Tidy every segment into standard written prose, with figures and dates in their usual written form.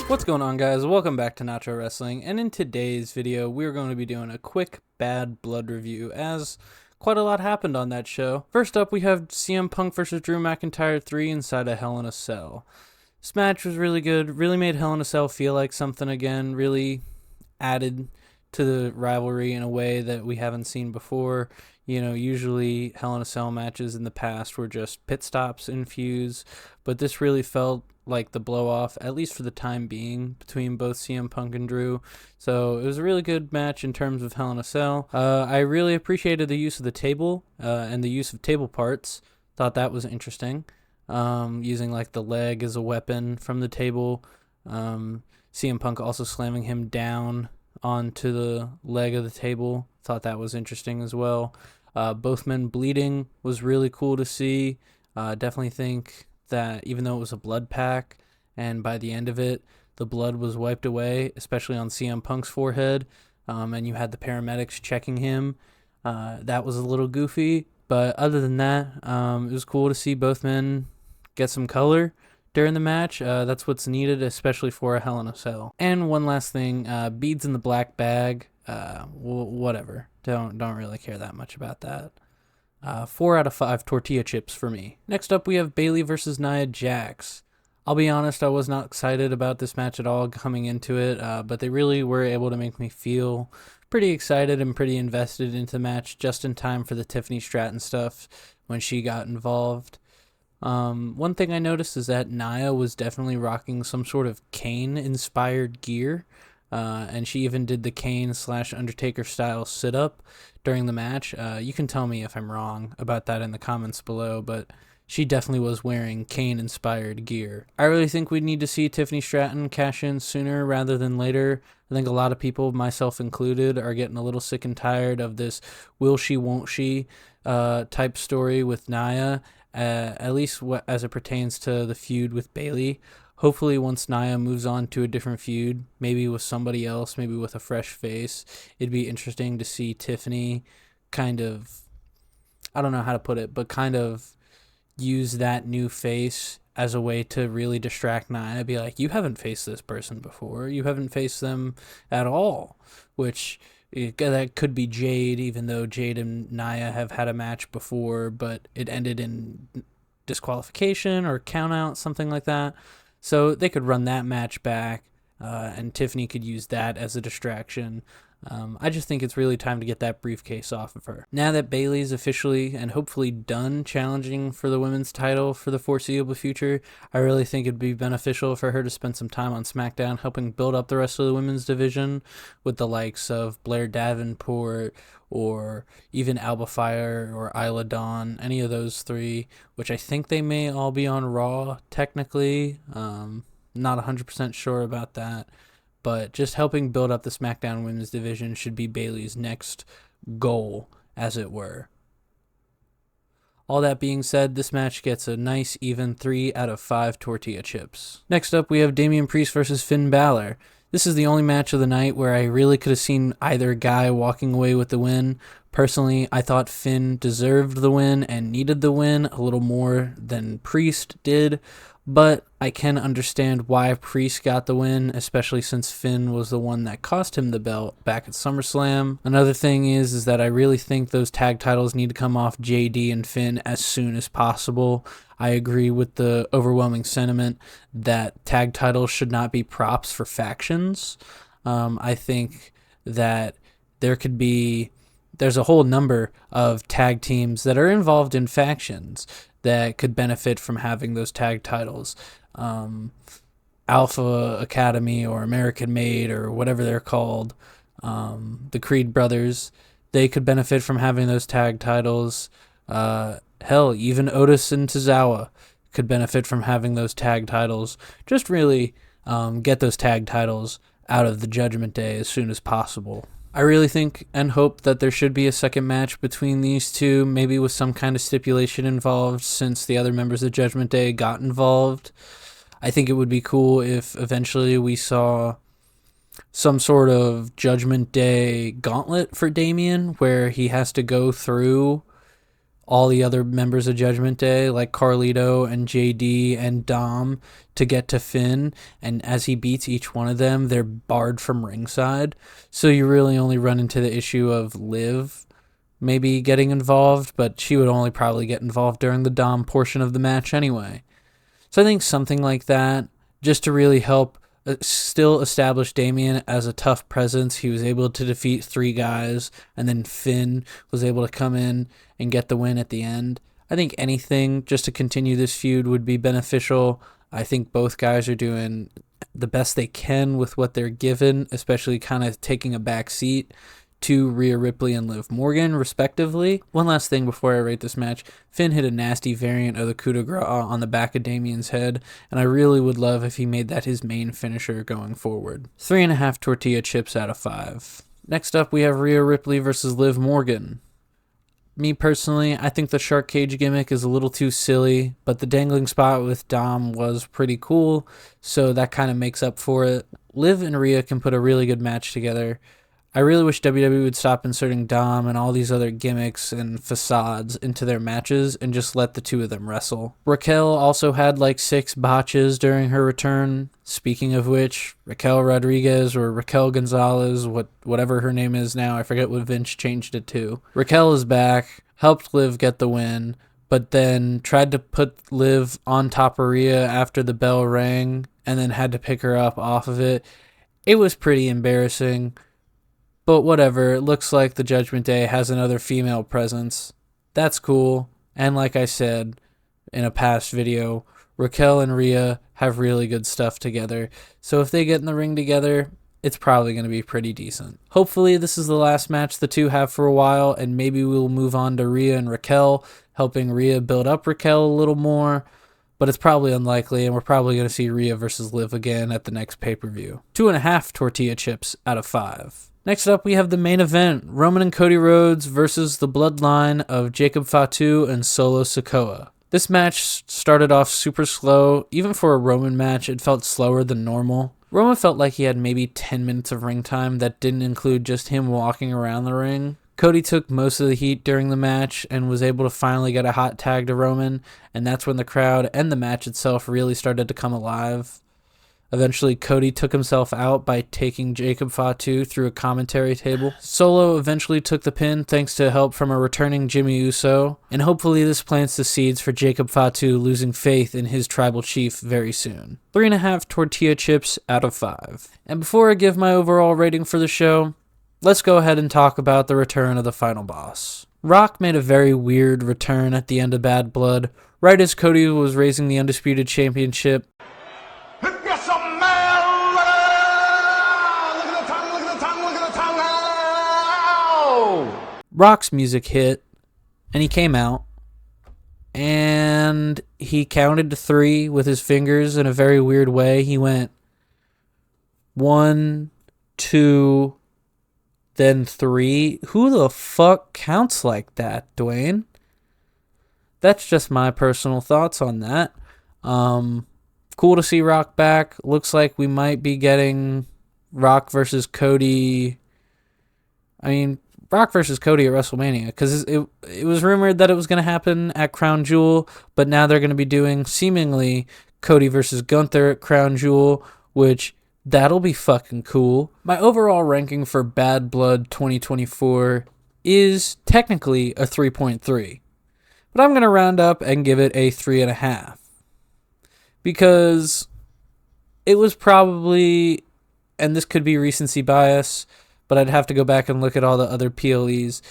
What's going on, guys? Welcome back to Nacho Wrestling, and in today's video we're going to be doing a quick Bad Blood review, as quite a lot happened on that show. First up, we have CM Punk versus Drew McIntyre 3 inside a Hell in a Cell. This match was really good, really made Hell in a Cell feel like something again, really added to the rivalry in a way that we haven't seen before. You know, usually Hell in a Cell matches in the past were just pit stops and feuds, but this really felt like the blow off, at least for the time being, between both CM Punk and Drew. So it was a really good match in terms of Hell in a Cell. I really appreciated the use of the table and the use of table parts. Thought that was interesting. Using like the leg as a weapon from the table. CM Punk also slamming him down onto the leg of the table. Thought that was interesting as well. Both men bleeding was really cool to see. Definitely think that even though it was a blood pack, and by the end of it, the blood was wiped away, especially on CM Punk's forehead, and you had the paramedics checking him, that was a little goofy. But other than that, it was cool to see both men get some color during the match. That's what's needed, especially for a Hell in a Cell. And one last thing, beads in the black bag, whatever. Don't really care that much about that. 4 out of 5 tortilla chips for me. Next up, we have Bayley versus Nia Jax. I'll be honest, I was not excited about this match at all coming into it, but they really were able to make me feel pretty excited and pretty invested into the match just in time for the Tiffany Stratton stuff when she got involved. One thing I noticed is that Nia was definitely rocking some sort of Kane-inspired gear. And she even did the Kane/Undertaker style sit-up during the match. You can tell me if I'm wrong about that in the comments below, but she definitely was wearing Kane-inspired gear. I really think we need to see Tiffany Stratton cash in sooner rather than later. I think a lot of people, myself included, are getting a little sick and tired of this will she, won't she type story with Nia, at least as it pertains to the feud with Bayley. Hopefully once Nia moves on to a different feud, maybe with somebody else, maybe with a fresh face, it'd be interesting to see Tiffany kind of, I don't know how to put it, but kind of use that new face as a way to really distract Nia. Be like, you haven't faced this person before. You haven't faced them at all, which that could be Jade, even though Jade and Nia have had a match before, but it ended in disqualification or count out, something like that. So they could run that match back, and Tiffany could use that as a distraction. I just think it's really time to get that briefcase off of her. Now that Bayley's officially and hopefully done challenging for the women's title for the foreseeable future, I really think it'd be beneficial for her to spend some time on SmackDown helping build up the rest of the women's division with the likes of Blair Davenport or even Alba Fire or Isla Dawn, any of those three, which I think they may all be on Raw technically. Not 100% sure about that. But just helping build up the SmackDown Women's Division should be Bayley's next goal, as it were. All that being said, this match gets a nice even 3 out of 5 tortilla chips. Next up, we have Damian Priest versus Finn Balor. This is the only match of the night where I really could have seen either guy walking away with the win. Personally, I thought Finn deserved the win and needed the win a little more than Priest did, but I can understand why Priest got the win, especially since Finn was the one that cost him the belt back at SummerSlam. Another thing is that I really think those tag titles need to come off JD and Finn as soon as possible. I agree with the overwhelming sentiment that tag titles should not be props for factions. I think that there's a whole number of tag teams that are involved in factions that could benefit from having those tag titles. Alpha Academy or American Made or whatever they're called, the Creed brothers, they could benefit from having those tag titles. Hell, even Otis and Tozawa could benefit from having those tag titles. Just really get those tag titles out of the Judgment Day as soon as possible. I really think and hope that there should be a second match between these two, maybe with some kind of stipulation involved since the other members of Judgment Day got involved. I think it would be cool if eventually we saw some sort of Judgment Day gauntlet for Damian where he has to go through all the other members of Judgment Day, like Carlito and JD and Dom, to get to Finn. And as he beats each one of them, they're barred from ringside. So you really only run into the issue of Liv maybe getting involved, but she would only probably get involved during the Dom portion of the match anyway. So I think something like that, just to really help still establish Damian as a tough presence. He was able to defeat 3 guys, and then Finn was able to come in and get the win at the end. I think anything just to continue this feud would be beneficial. I think both guys are doing the best they can with what they're given, especially kind of taking a back seat to Rhea Ripley and Liv Morgan, respectively. One last thing before I rate this match. Finn hit a nasty variant of the coup de grace on the back of Damian's head, and I really would love if he made that his main finisher going forward. 3.5 tortilla chips out of 5. Next up, we have Rhea Ripley versus Liv Morgan. Me personally, I think the shark cage gimmick is a little too silly, but the dangling spot with Dom was pretty cool, so that kind of makes up for it. Liv and Rhea can put a really good match together. I really wish WWE would stop inserting Dom and all these other gimmicks and facades into their matches and just let the two of them wrestle. Raquel also had like 6 botches during her return. Speaking of which, Raquel Rodriguez or Raquel Gonzalez, whatever her name is now, I forget what Vince changed it to. Raquel is back, helped Liv get the win, but then tried to put Liv on top of Rhea after the bell rang and then had to pick her up off of it. It was pretty embarrassing. But whatever, it looks like the Judgment Day has another female presence. That's cool. And like I said in a past video, Raquel and Rhea have really good stuff together. So if they get in the ring together, it's probably going to be pretty decent. Hopefully this is the last match the two have for a while, and maybe we'll move on to Rhea and Raquel, helping Rhea build up Raquel a little more. But it's probably unlikely, and we're probably going to see Rhea versus Liv again at the next pay-per-view. 2.5 tortilla chips out of 5. Next up, we have the main event, Roman and Cody Rhodes versus the bloodline of Jacob Fatu and Solo Sikoa. This match started off super slow. Even for a Roman match, it felt slower than normal. Roman felt like he had maybe 10 minutes of ring time that didn't include just him walking around the ring. Cody took most of the heat during the match and was able to finally get a hot tag to Roman, and that's when the crowd and the match itself really started to come alive. Eventually, Cody took himself out by taking Jacob Fatu through a commentary table. Solo eventually took the pin thanks to help from a returning Jimmy Uso, and hopefully this plants the seeds for Jacob Fatu losing faith in his tribal chief very soon. 3.5 tortilla chips out of 5. And before I give my overall rating for the show, let's go ahead and talk about the return of the final boss. Rock made a very weird return at the end of Bad Blood, right as Cody was raising the Undisputed Championship. Rock's music hit, and he came out, and he counted to 3 with his fingers in a very weird way. He went 1, 2, then 3. Who the fuck counts like that, Dwayne? That's just my personal thoughts on that. Cool to see Rock back. Looks like we might be getting Rock versus Cody. Rock versus Cody at WrestleMania, because it was rumored that it was going to happen at Crown Jewel, but now they're going to be doing seemingly Cody versus Gunther at Crown Jewel, which that'll be fucking cool. My overall ranking for Bad Blood 2024 is technically a 3.3, but I'm going to round up and give it a 3.5, because it was probably, and this could be recency bias, but I'd have to go back and look at all the other PLEs.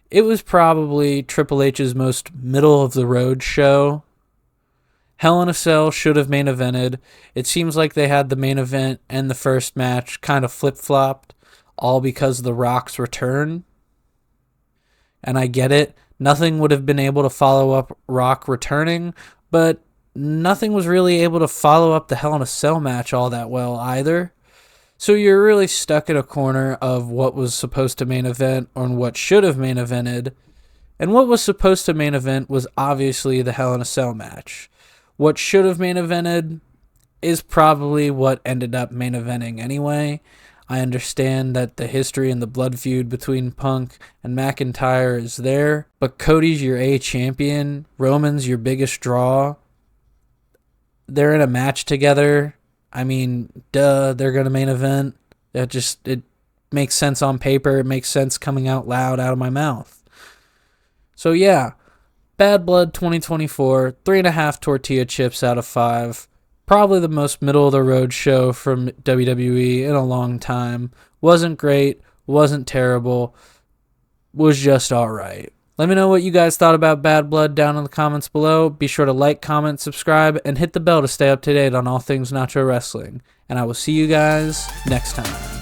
It was probably Triple H's most middle-of-the-road show. Hell in a Cell should have main evented. It seems like they had the main event and the first match kind of flip-flopped, all because of The Rock's return. And I get it. Nothing would have been able to follow up Rock returning, but nothing was really able to follow up the Hell in a Cell match all that well either. So you're really stuck in a corner of what was supposed to main event or what should have main evented. And what was supposed to main event was obviously the Hell in a Cell match. What should have main evented is probably what ended up main eventing anyway. I understand that the history and the blood feud between Punk and McIntyre is there, but Cody's your A champion, Roman's your biggest draw. They're in a match together. I mean, duh, they're going to main event. It makes sense on paper. It makes sense coming out loud out of my mouth. So yeah, Bad Blood 2024, 3.5 tortilla chips out of 5. Probably the most middle of the road show from WWE in a long time. Wasn't great, wasn't terrible, was just alright. Let me know what you guys thought about Bad Blood down in the comments below. Be sure to like, comment, subscribe, and hit the bell to stay up to date on all things Nacho Wrestling. And I will see you guys next time.